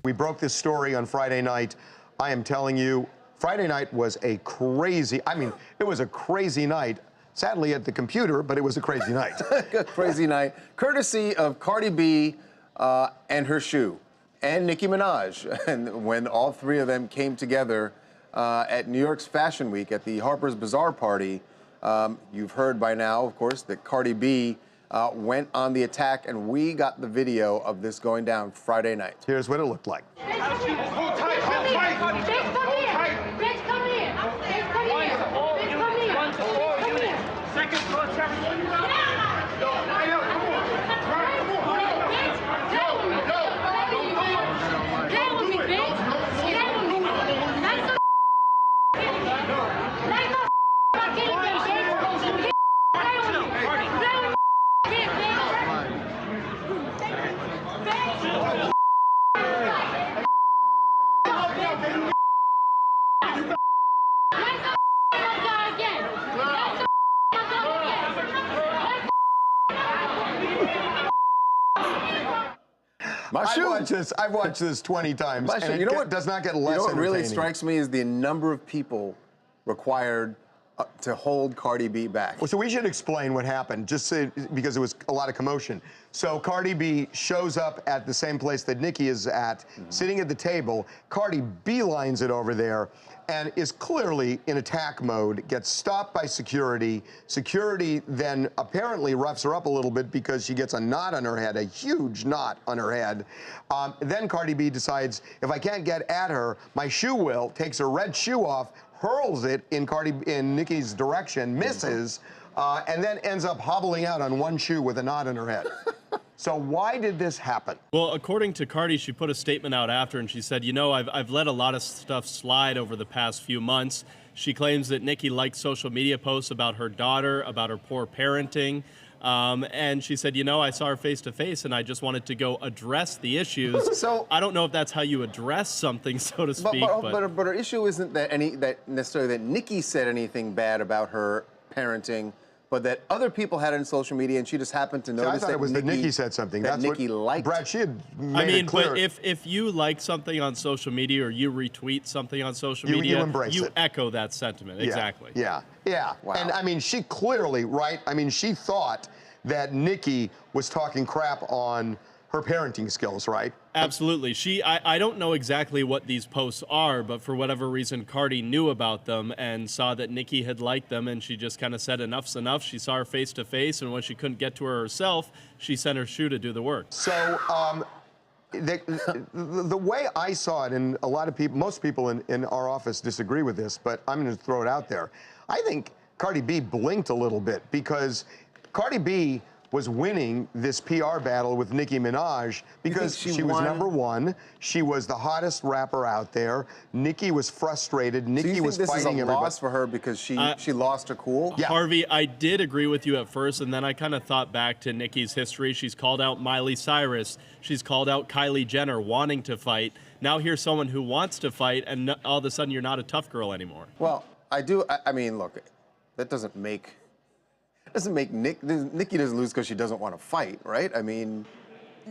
We broke this story on Friday night. I am telling you, Friday night was a crazy, it was a crazy night. Sadly at the computer, but it was a crazy night. Crazy night, courtesy of Cardi B and her shoe, and Nicki Minaj. And when all three of them came together at New York's Fashion Week at the Harper's Bazaar party, you've heard by now, of course, that Cardi B went on the attack, and we got the video of this going down Friday night. Here's what it looked like. I've watched this 20 times, and you know what does not get less what really entertaining. strikes me is the number of people required to hold Cardi B back. Well, so we should explain what happened, because it was a lot of commotion. So Cardi B shows up at the same place that Nicki is at, sitting at the table. Cardi beelines it over there and is clearly in attack mode, gets stopped by security. Security then apparently roughs her up a little bit because she gets a knot on her head, a huge knot on her head. Then Cardi B decides, if I can't get at her, my shoe will, takes her red shoe off, hurls it in Nicki's direction, misses, and then ends up hobbling out on one shoe with a knot in her head. So why did this happen? Well, according to Cardi, she put a statement out after, and she said, you know, I've let a lot of stuff slide over the past few months. She claims that Nicki liked social media posts about her daughter, about her poor parenting. And she said, you know, I saw her face to face, and I just wanted to go address the issues. So I don't know if that's how you address something, so to speak. But her issue isn't that necessarily that Nicki said anything bad about her parenting, but that other people had it in social media, and she just happened to notice I thought it was that Nicki said something. That's Nicki liked. Brad, she had made it clear. But if you like something on social media or you retweet something on social media, you embrace it. Echo that sentiment. Yeah, exactly. Yeah. Wow. And she clearly, right? She thought that Nicki was talking crap on her parenting skills, right? Absolutely. I don't know exactly what these posts are, but for whatever reason, Cardi knew about them and saw that Nicki had liked them, and she just kind of said enough's enough. She saw her face to face, and when she couldn't get to her herself, she sent her shoe to do the work. So the way I saw it, and a lot of people, most people in our office disagree with this, but I'm going to throw it out there. I think Cardi B blinked a little bit, because Cardi B was winning this PR battle with Nicki Minaj because she was #1. She was the hottest rapper out there. Nicki was frustrated. Nicki was fighting everybody. So you think this is a loss for her because she lost her cool? Yeah. Harvey, I did agree with you at first, and then I kind of thought back to Nicki's history. She's called out Miley Cyrus. She's called out Kylie Jenner wanting to fight. Now here's someone who wants to fight, and all of a sudden you're not a tough girl anymore. Well, I mean, look, that doesn't make Nicki doesn't lose because she doesn't want to fight, right? I mean,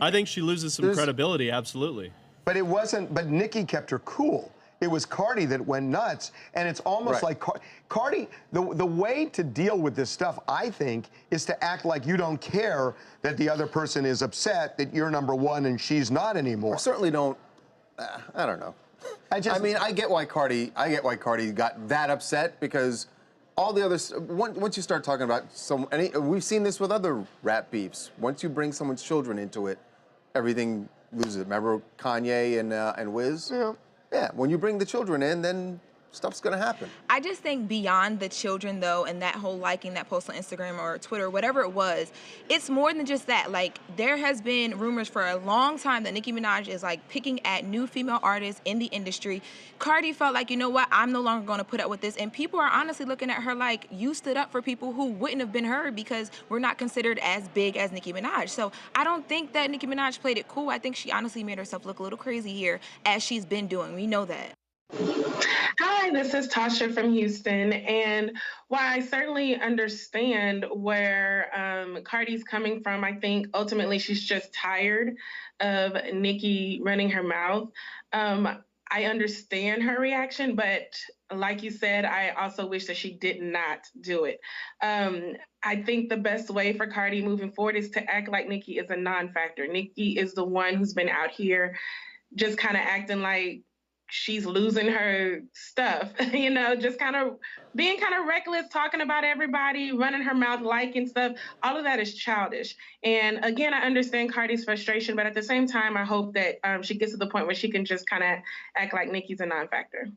I think she loses some credibility, absolutely. But it wasn't, but Nicki kept her cool. It was Cardi that went nuts, and it's almost like Cardi, the way to deal with this stuff, I think, is to act like you don't care that the other person is upset that you're #1 and she's not anymore. I certainly don't, I don't know. I mean, I get why Cardi got that upset, because all the others, once you start talking about we've seen this with other rap beefs. Once you bring someone's children into it, everything loses. Remember Kanye and Wiz? Yeah. Yeah. When you bring the children in, then stuff's gonna happen. I just think beyond the children, though, and that whole liking that post on Instagram or Twitter, whatever it was, it's more than just that. Like, there has been rumors for a long time that Nicki Minaj is, like, picking at new female artists in the industry. Cardi felt like, you know what, I'm no longer gonna put up with this. And people are honestly looking at her like, you stood up for people who wouldn't have been her because we're not considered as big as Nicki Minaj. So I don't think that Nicki Minaj played it cool. I think she honestly made herself look a little crazy here, as she's been doing. We know that. Hi, this is Tasha from Houston. And while I certainly understand where Cardi's coming from, I think ultimately she's just tired of Nicki running her mouth. I understand her reaction, but like you said, I also wish that she did not do it. I think the best way for Cardi moving forward is to act like Nicki is a non-factor. Nicki is the one who's been out here just kind of acting like she's losing her stuff, you know, just kind of being kind of reckless, talking about everybody, running her mouth, liking stuff. All of that is childish. And again, I understand Cardi's frustration, but at the same time, I hope that she gets to the point where she can just kind of act like Nicki's a non-factor.